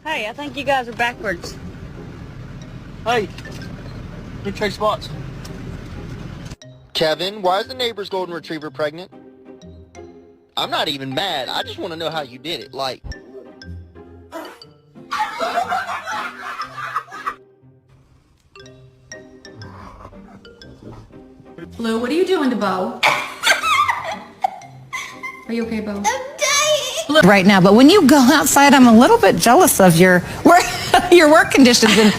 Hey, I think you guys are backwards. Hey, you trade spots. Kevin, why is the neighbor's golden retriever pregnant? I'm not even mad. I just want to know how you did it. Like... Blue, what are you doing to Bo? Are you okay, Bo? Right now, but when you go outside, I'm a little bit jealous of your work conditions. And